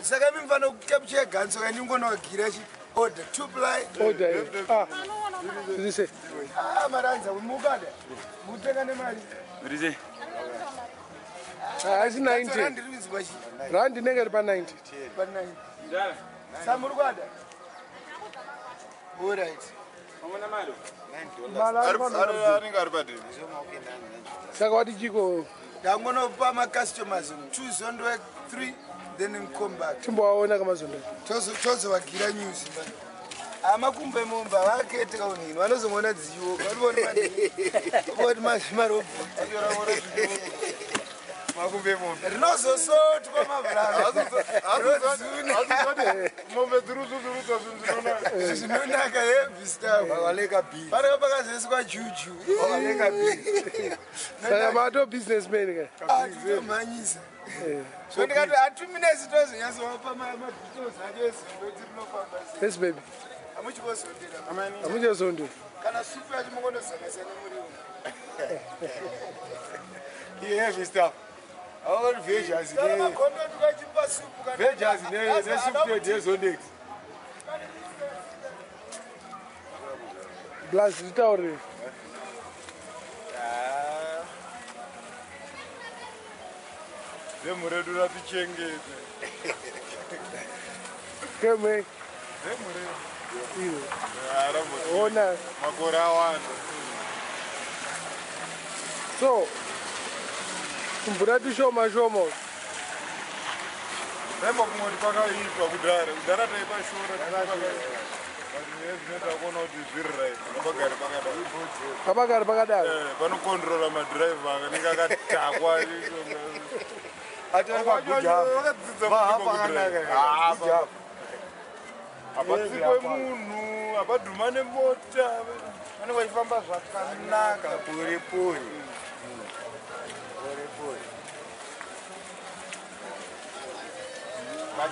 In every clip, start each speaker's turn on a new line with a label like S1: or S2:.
S1: Saka mimfano capture ganso kaningonogira chi order two ply
S2: order zise
S1: maranza mukada muteka nemali
S3: zise
S2: asi 90 rand inenge pa 90
S1: samurkwada all right
S3: amona malo
S2: saka wati chiko
S1: ndangonopa macustomers 2 zondwe 3 then come back
S2: chimbowaona kamazondo
S1: tozovagira news amakumbe mumba vakete kaunini vanozomona dziwo varivoni marobho
S4: makumbe mumba
S1: rinozosotwa mavhurarozvinonaka hevistapanaka pakazoiswa juju
S2: saka mato businessman
S1: atomhanyisa so ndikati hatuminesi tozonyasovapa madetails acho ezimbo tirinofamba
S2: yes baby
S1: amuchikosondera
S2: amuchazondera
S1: kana supu yacho mungonozanisa nemuriwo
S4: heavy stuff. All veggies ne soup days on next.
S2: Blast it already.
S4: Muredura tichengete.
S2: Keme. Ona
S4: makore awanda.
S2: So mvura tishoma shoma
S4: rembo kumoti pakaitwa kudhara taipashora zvinoita kuti zviriraight
S2: apagari pakadaro
S4: panokondrola madhiraivha akanenge akatakwa apatsikwe munhu apadhumane mota
S1: vanenge vachifamba zvakanaka puri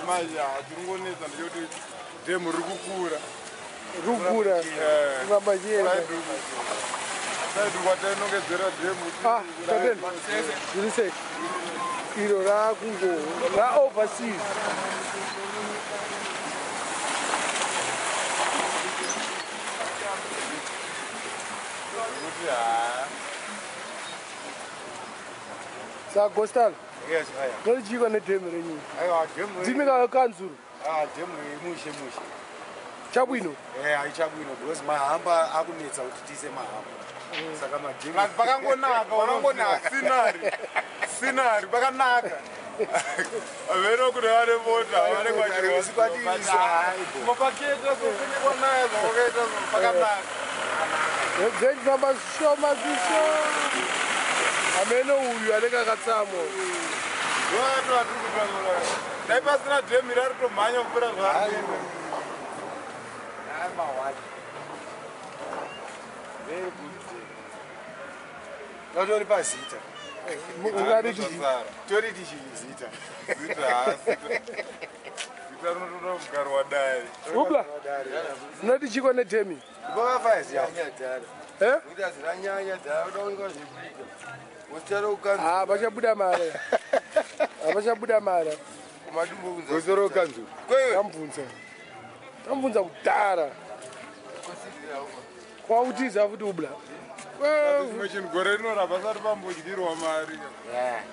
S4: manje tiringonetsa ndechoti dhemu riri kukura
S2: kuramba chienda
S4: saidukwa tainongedzera dhemu
S2: zirise iro rakungo raoverseas sagostal
S4: yes
S2: norichikwa nedhemu renyu dzimika kanzuru
S4: dhemu mushe
S2: chabwino
S4: haichabwino because mahamba akunetsa kuti tiise mahamba saka madhemu
S1: pakangonaka
S4: sinari pakanaka aveno kuti vane mota vanekwachiisamapaketa sokunekwanaza wakaita pakanaka
S2: dzechifamba zvishoma zvisho ameno uyu anenge akatsamwa
S4: dai pasina dhemu iri aritomhanya kupera zvaaiva tori pazita tori tichizita zita rinotoda kugara wadari
S2: ubla unoti chiko nedhemi pachabuda mara hapachabuda mara
S4: gosoro kanzu
S2: tambvunza kudhara kwautiza futi ubla
S4: gore rinora pasati pambodyirwa mari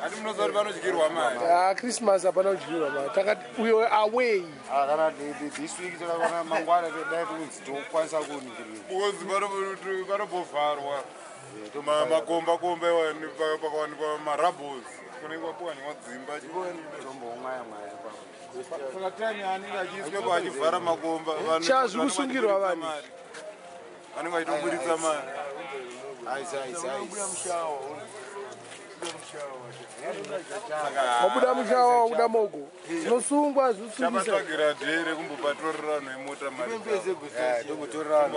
S4: hati munosati panodyirwa mari
S2: christmas hapana kudyirwa mari takati uyo away
S4: kana this week takakona mangwana todai kunzi tokwanisa kuningirira because panobovharwa makomba pakawanikwa marabos kunenge kwapukanyiwa dzimba saka time anenge achiiswepo achivhara makomba
S2: chazvi kusungirwa vanhu
S4: vanenge vachitobuditsa mari
S2: wabuda mushawa wabuda mogo zvinosungwa
S4: zvichabatagira dhere kumbopatorera vanhu vemota marivatorera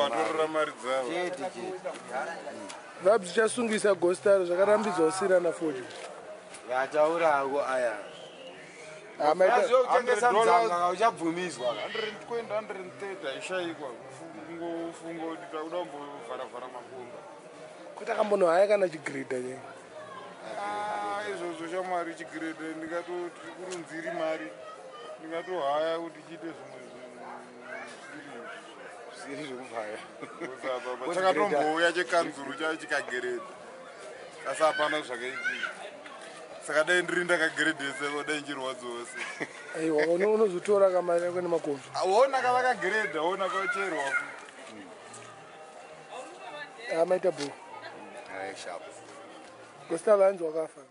S4: mari dzavo
S2: vabvi zvichasungisa gostaro zvakarambidzwa usirana fodyo
S4: vataurawo aya
S1: kutengesa mdzanga uchabvumizwa
S4: 130 haishayikwa fungo kuti takuda kumbovharavhara makomba
S2: kuti akambonohaya kana chigridha
S4: izvozvo shamwari chigirede ndingatoti kurunziri mari ndingatohaya kuti chiite zvimwe
S2: zviri zvekuvhaya
S4: chakatombouya chekanzuru chacho chikageredha asi hapana zvakaitika saka dai ndiri ndakageredhese dai njirwadzoose
S2: aiwa unozotora kamari yako nemakombi
S4: ona kavakageredha ona kwacherwa
S2: amaita bhu
S4: sharp
S2: gosita vanzi wakafa